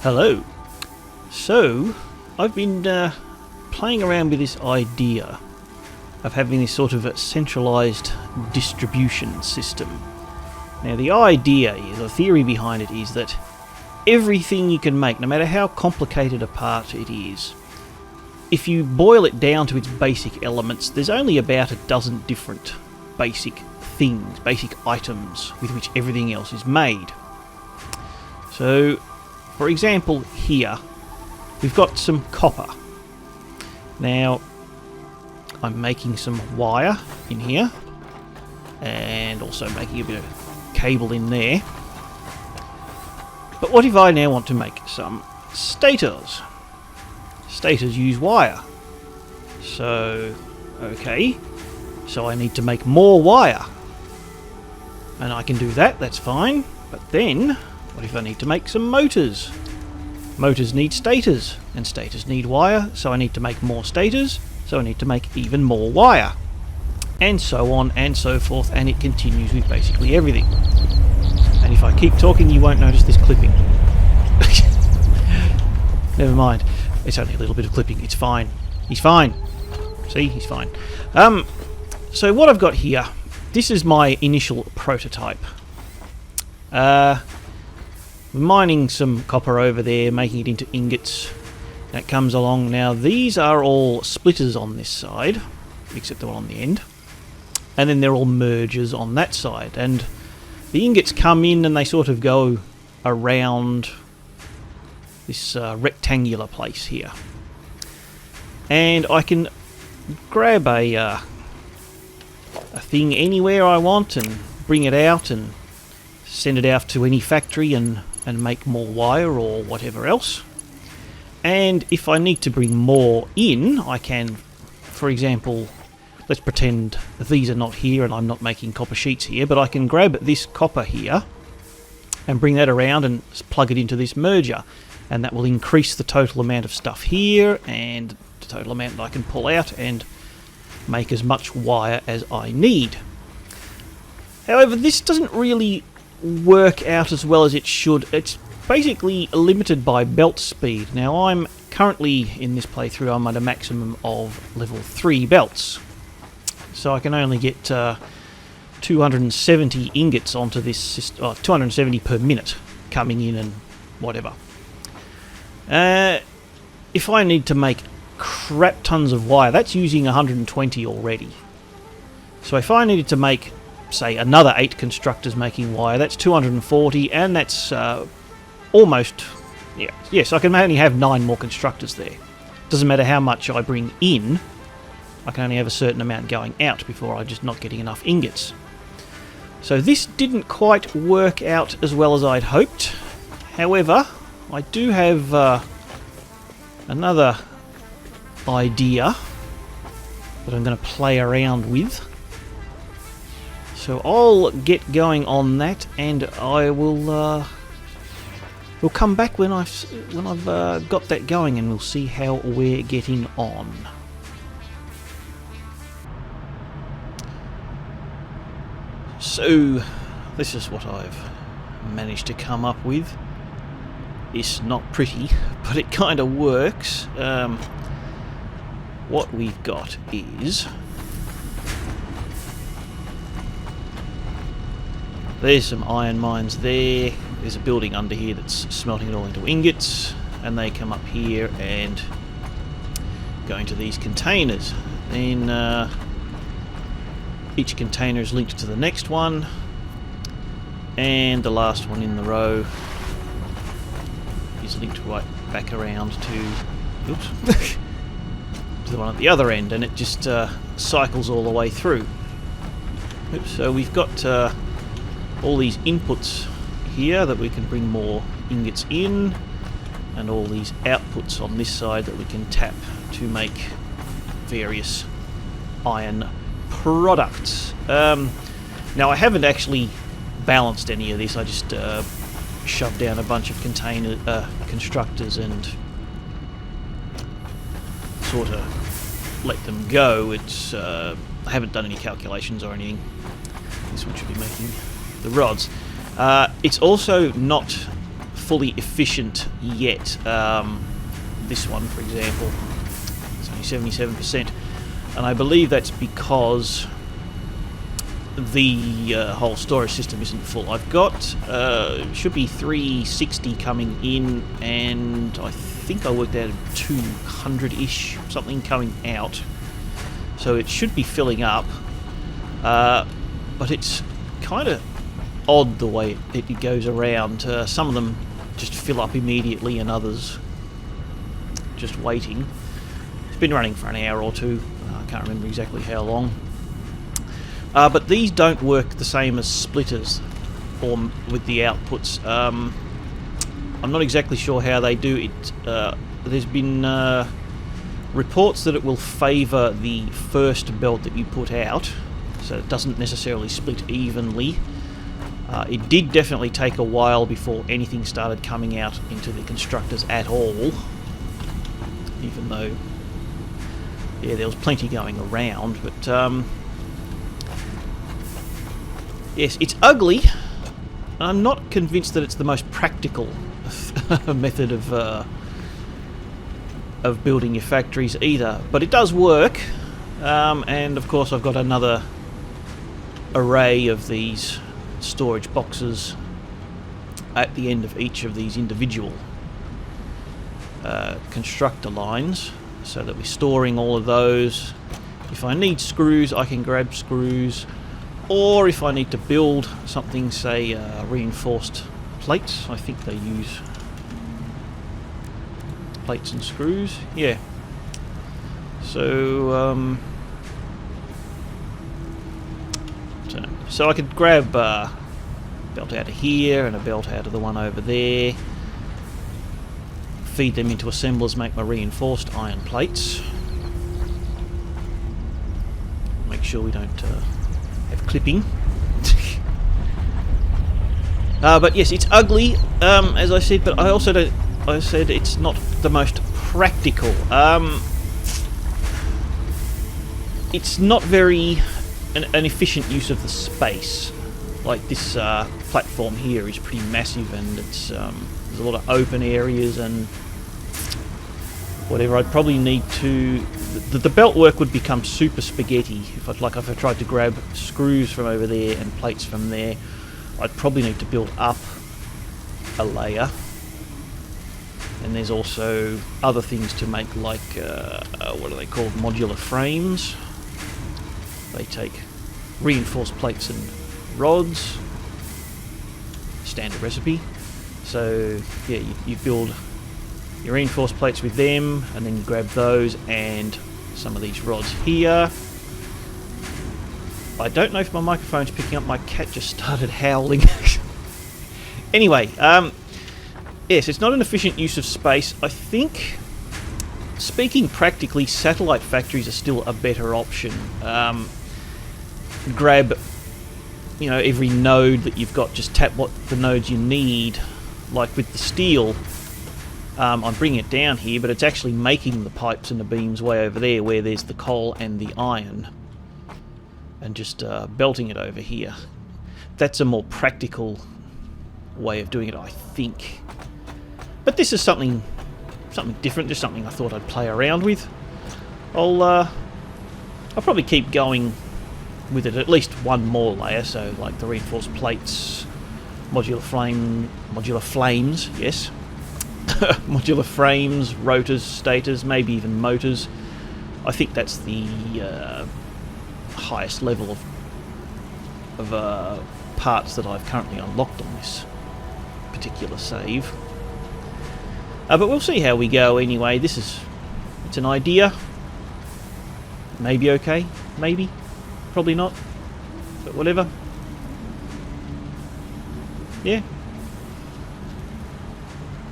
Hello. So, I've been playing around with this idea of having this sort of a centralised distribution system. Now the idea is, the theory behind it is that everything you can make, no matter how complicated a part it is, if you boil it down to its basic elements, there's only about a dozen different basic things, basic items with which everything else is made. So, for example, here we've got some copper. Now, I'm making some wire in here, and also making a bit of cable in there. But what if I now want to make some stators? Stators use wire. So, okay, so I need to make more wire. And I can do that, that's fine. But then, what if I need to make some motors? Motors need stators, and stators need wire, so I need to make more stators, so I need to make even more wire. And so on and so forth, and it continues with basically everything. And if I keep talking, you won't notice this clipping. Never mind. It's only a little bit of clipping. It's fine. He's fine. See? He's fine. So what I've got here, this is my initial prototype. Mining some copper over there, making it into ingots. That comes along. Now these are all splitters on this side, except the one on the end. And then they're all mergers on that side. And the ingots come in and they sort of go around this rectangular place here. And I can grab a thing anywhere I want and bring it out and send it out to any factory and make more wire or whatever else. And if I need to bring more in, I can, for example, let's pretend these are not here and I'm not making copper sheets here, but I can grab this copper here and bring that around and plug it into this merger, and that will increase the total amount of stuff here and the total amount that I can pull out and make as much wire as I need. However, this doesn't really work out as well as it should. It's basically limited by belt speed. Now I'm currently in this playthrough, I'm at a maximum of level 3 belts, so I can only get 270 ingots onto this system, 270 per minute coming in and whatever. If I need to make crap tons of wire, that's using 120 already. So if I needed to make, say, another 8 constructors making wire, that's 240, and that's almost... yes, I can only have 9 more constructors there. Doesn't matter how much I bring in, I can only have a certain amount going out before I'm just not getting enough ingots. So this didn't quite work out as well as I'd hoped. However, I do have another idea that I'm going to play around with. So I'll get going on that, and I will we'll come back when I've got that going, and we'll see how we're getting on. So this is what I've managed to come up with. It's not pretty, but it kind of works. What we've got is... there's some iron mines there. There's a building under here that's smelting it all into ingots, and they come up here and go into these containers. Then each container is linked to the next one, and the last one in the row is linked right back around to, oops, to the one at the other end, and it just cycles all the way through. Oops, so we've got all these inputs here that we can bring more ingots in, and all these outputs on this side that we can tap to make various iron products. Now I haven't actually balanced any of this, I just shoved down a bunch of constructors and sort of let them go. It's I haven't done any calculations or anything. This one should be making the rods. It's also not fully efficient yet. This one, for example, it's only 77%, and I believe that's because the whole storage system isn't full. I've got should be 360 coming in, and I think I worked out 200-ish something coming out, so it should be filling up. But it's kind of odd the way it goes around. Some of them just fill up immediately, and others just waiting. It's been running for an hour or two. I can't remember exactly how long. But these don't work the same as splitters or with the outputs. I'm not exactly sure how they do it. There's been reports that it will favour the first belt that you put out, so it doesn't necessarily split evenly. It did definitely take a while before anything started coming out into the constructors at all, even though, yeah, there was plenty going around. But yes, it's ugly. I'm not convinced that it's the most practical method of building your factories either, but it does work. And of course I've got another array of these storage boxes at the end of each of these individual constructor lines, so that we're storing all of those. If I need screws, I can grab screws, or if I need to build something, say reinforced plates, I think they use plates and screws, yeah. So so I could grab a belt out of here and a belt out of the one over there, feed them into assemblers, make my reinforced iron plates, make sure we don't have clipping. But yes, it's ugly, as I said, but I also don't, I said it's not the most practical. It's not very an efficient use of the space. Like this platform here is pretty massive, and it's there's a lot of open areas and whatever. I'd probably need to... The belt work would become super spaghetti if I tried to grab screws from over there and plates from there. I'd probably need to build up a layer. And there's also other things to make, like what are they called? Modular frames. They take reinforced plates and rods. Standard recipe. So yeah, you build your reinforced plates with them, and then you grab those and some of these rods here. I don't know if my microphone's picking up. My cat just started howling. Anyway, yes, it's not an efficient use of space. I think, speaking practically, satellite factories are still a better option. Grab, you know, every node that you've got, just tap what the nodes you need. Like with the steel, I'm bringing it down here, but it's actually making the pipes and the beams way over there where there's the coal and the iron, and just belting it over here. That's a more practical way of doing it, I think. But this is something different, just something I thought I'd play around with. I'll probably keep going with it, at least one more layer, so like the reinforced plates, modular flames, yes. Modular frames, rotors, stators, maybe even motors. I think that's the highest level of parts that I've currently unlocked on this particular save. But we'll see how we go anyway. It's an idea. Maybe okay, maybe, probably not, but whatever. Yeah.